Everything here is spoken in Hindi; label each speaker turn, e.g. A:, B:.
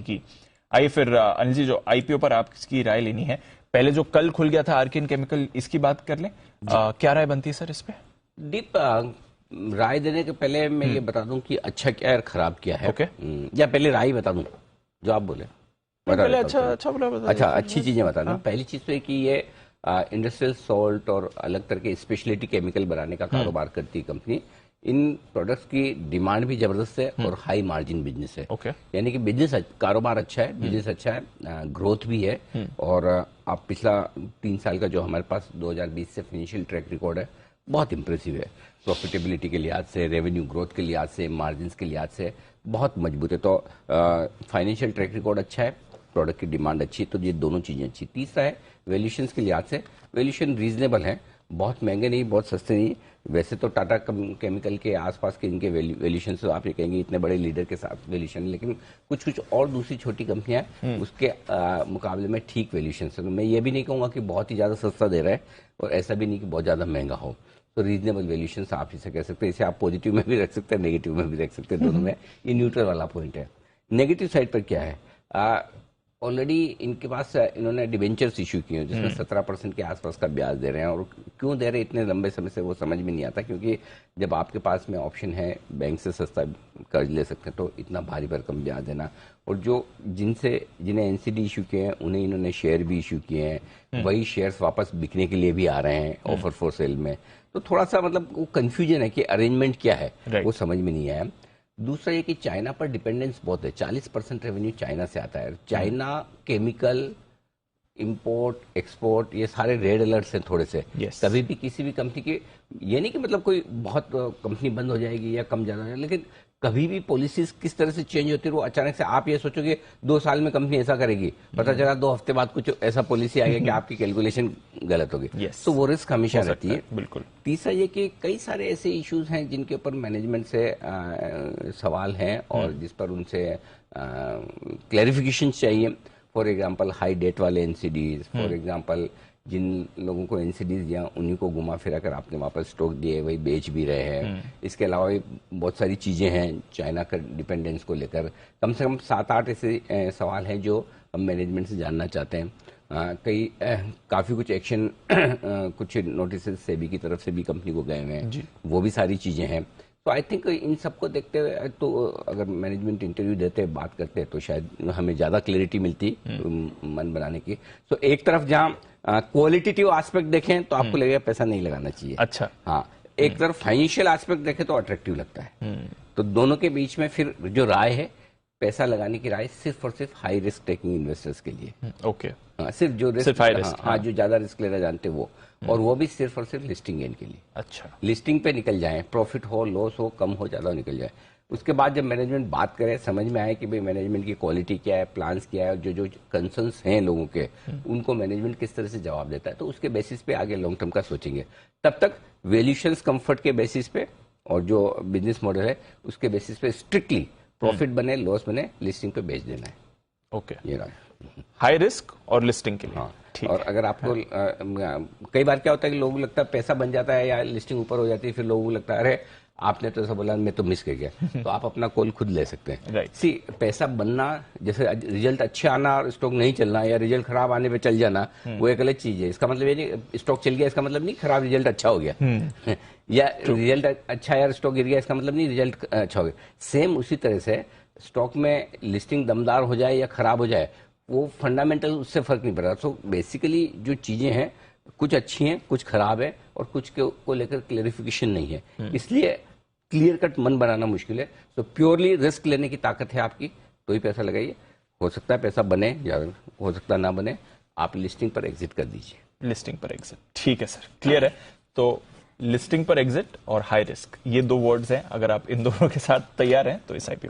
A: की। आइए फिर अनिल जी, जो आईपीओ पर आपकी राय लेनी है, पहले जो कल खुल गया था आर्किन केमिकल, इसकी बात कर लें। क्या राय बनती है सर इस पे?
B: दीप, राय देने के पहले मैं ये बता दूं कि अच्छा क्या है और खराब क्या है।
A: ओके।
B: या पहले राय बता दूं जो आप बोले, बता
A: पहले
B: देता हूं। अच्छा, अच्छी चीजें बता दूं। पहली चीज तो है कि ये इंडस्ट्रियल सॉल्ट और अलग तरह के स्पेशलिटी केमिकल बनाने का कारोबार करती है कंपनी। इन प्रोडक्ट्स की डिमांड भी जबरदस्त है और हाई मार्जिन बिजनेस है। यानी कि बिजनेस कारोबार अच्छा है, बिजनेस अच्छा है, ग्रोथ भी है। और आप पिछला 3 साल का जो हमारे पास 2020 से फाइनेंशियल ट्रैक रिकॉर्ड है, बहुत इंप्रेसिव है। प्रॉफिटेबिलिटी के लिहाज से, रेवेन्यू ग्रोथ के लिहाज से, मार्जिन के लिहाज से बहुत मजबूत है। तो फाइनेंशियल ट्रैक रिकॉर्ड अच्छा है, प्रोडक्ट की डिमांड अच्छी है, तो ये दोनों चीजें अच्छी। तीसरा है वैल्यूएशन के लिहाज से, वैल्यूएशन रीजनेबल है, बहुत महंगे नहीं, बहुत सस्ते नहीं। वैसे तो टाटा केमिकल के आसपास के इनके वैल्यूएशन तो आप ये कहेंगे इतने बड़े लीडर के साथ वैल्यूएशन, लेकिन कुछ कुछ और दूसरी छोटी कंपनियां उसके मुकाबले में ठीक वैल्यूएशन है। मैं ये भी नहीं कहूंगा कि बहुत ही ज्यादा सस्ता दे रहा है और ऐसा भी नहीं कि बहुत ज्यादा महंगा हो। तो रीजनेबल वैल्यूएशन आप इसे कह सकते हैं। इसे आप पॉजिटिव में भी रख सकते हैं, नेगेटिव में भी रख सकते हैं, दोनों में। ये न्यूट्रल वाला पॉइंट है। नेगेटिव साइड पर क्या है, ऑलरेडी इनके पास इन्होंने डिवेंचर्स इशू किए हैं जिसमें 17% के आसपास का ब्याज दे रहे हैं। और क्यों दे रहे हैं इतने लंबे समय से, वो समझ में नहीं आता। क्योंकि जब आपके पास में ऑप्शन है बैंक से सस्ता कर्ज ले सकते हैं, तो इतना भारी भरकम ब्याज देना। और जो जिन्हें एनसीडी इशू किए हैं उन्हें इन्होंने शेयर भी इशू किए हैं, वही शेयर्स वापस बिकने के लिए भी आ रहे हैं ऑफर फॉर सेल में। तो थोड़ा सा मतलब वो कंफ्यूजन है कि अरेंजमेंट क्या है, वो समझ में नहीं आया। दूसरा ये कि चाइना पर डिपेंडेंस बहुत है, 40% रेवेन्यू चाइना से आता है। चाइना केमिकल इंपोर्ट एक्सपोर्ट ये सारे रेड अलर्ट्स हैं थोड़े से। कभी भी किसी भी कंपनी के, ये नहीं कि मतलब कोई बहुत कंपनी बंद हो जाएगी या कम ज्यादा, लेकिन कभी भी पॉलिसीज किस तरह से चेंज होती है। वो अचानक से आप ये सोचोगे 2 साल में कंपनी ऐसा करेगी, पता चला 2 हफ्ते बाद कुछ ऐसा पॉलिसी आ गया कि आपकी कैलकुलेशन गलत होगी। तो वो रिस्क हमेशा रहती है।
A: बिल्कुल।
B: तीसरा ये कि कई सारे ऐसे इश्यूज हैं जिनके ऊपर मैनेजमेंट से सवाल हैं और जिस पर उनसे क्लैरिफिकेशन चाहिए। फॉर एग्जाम्पल हाई डेट वाले एनसीडीज, फॉर एग्जाम्पल जिन लोगों को एनसीडीज दिया उन्हीं को घुमा फिरा कर आपने वापस स्टॉक दिए, वही बेच भी रहे हैं। इसके अलावा भी बहुत सारी चीजें हैं चाइना का डिपेंडेंस को लेकर। कम से कम 7-8 ऐसे सवाल हैं जो हम मैनेजमेंट से जानना चाहते हैं। काफी कुछ एक्शन कुछ नोटिस सेबी की तरफ से भी कंपनी को गए हुए हैं, वो भी सारी चीजें हैं। तो आई थिंक इन सबको देखते हुए तो अगर मैनेजमेंट इंटरव्यू देते बात करते तो शायद हमें ज्यादा क्लैरिटी मिलती मन बनाने की। तो एक तरफ जहां क्वालिटेटिव एस्पेक्ट देखें तो आपको लगेगा पैसा नहीं लगाना चाहिए।
A: अच्छा।
B: हाँ, एक तरफ फाइनेंशियल एस्पेक्ट देखें तो अट्रैक्टिव लगता है। तो दोनों के बीच में फिर जो राय है, पैसा लगाने की राय सिर्फ और सिर्फ हाई रिस्क टेकिंग इन्वेस्टर्स के लिए।
A: ओके।
B: सिर्फ जो रिस्क, हाँ, जो ज्यादा रिस्क लेना जानते वो, और वो भी सिर्फ और सिर्फ लिस्टिंग गेन के लिए।
A: अच्छा। लिस्टिंग
B: लिस्टिंग पे निकल जाए, प्रॉफिट हो, लॉस हो, कम हो, ज्यादा निकल जाए। उसके बाद जब मैनेजमेंट बात करे, समझ में आए कि भाई मैनेजमेंट की क्वालिटी क्या है, प्लान्स क्या है, और जो जो कंसर्न्स हैं लोगों के, उनको मैनेजमेंट किस तरह से जवाब देता है, तो उसके बेसिस पे आगे लॉन्ग टर्म का सोचेंगे। तब तक वैल्यूएशंस कंफर्ट के बेसिस पे और जो बिजनेस मॉडल है उसके बेसिस पे स्ट्रिक्टली प्रॉफिट बने लॉस बने लिस्टिंग पे बेच देना है।
A: ओके।
B: ये रहा
A: हाई रिस्क और लिस्टिंग के लिए।
B: हाँ। और अगर आपको कई बार क्या होता है कि लोगों को लगता है पैसा बन जाता है या लिस्टिंग ऊपर हो जाती है, फिर लोगों को लगता है अरे आपने तो ऐसा बोला, मैं तो मिस कर गया। तो आप अपना कॉल खुद ले सकते हैं। सी, पैसा बनना, जैसे रिजल्ट अच्छे आना और स्टॉक नहीं चलना, या रिजल्ट खराब आने पे चल जाना, वो एक अलग चीज है। इसका मतलब ये नहीं स्टॉक चल गया इसका मतलब नहीं खराब रिजल्ट अच्छा हो गया या रिजल्ट अच्छा यार स्टॉक गिर गया इसका मतलब नहीं रिजल्ट अच्छा हो गया। सेम उसी तरह से स्टॉक में लिस्टिंग दमदार हो जाए या खराब हो जाए, वो फंडामेंटल उससे फर्क नहीं पड़ता। सो बेसिकली जो चीजें हैं कुछ अच्छी हैं, कुछ खराब है, और कुछ को लेकर क्लेरिफिकेशन नहीं है। इसलिए क्लियर कट मन बनाना मुश्किल है। तो प्योरली रिस्क लेने की ताकत है आपकी तो ही पैसा लगाइए। हो सकता है पैसा बने या हो सकता है ना बने, आप लिस्टिंग पर एग्जिट कर दीजिए।
A: लिस्टिंग पर एग्जिट, ठीक है सर, क्लियर है। तो लिस्टिंग पर एग्जिट और हाई रिस्क, ये 2 वर्ड्स हैं। अगर आप इन दोनों के साथ तैयार हैं तो इस आईपीओ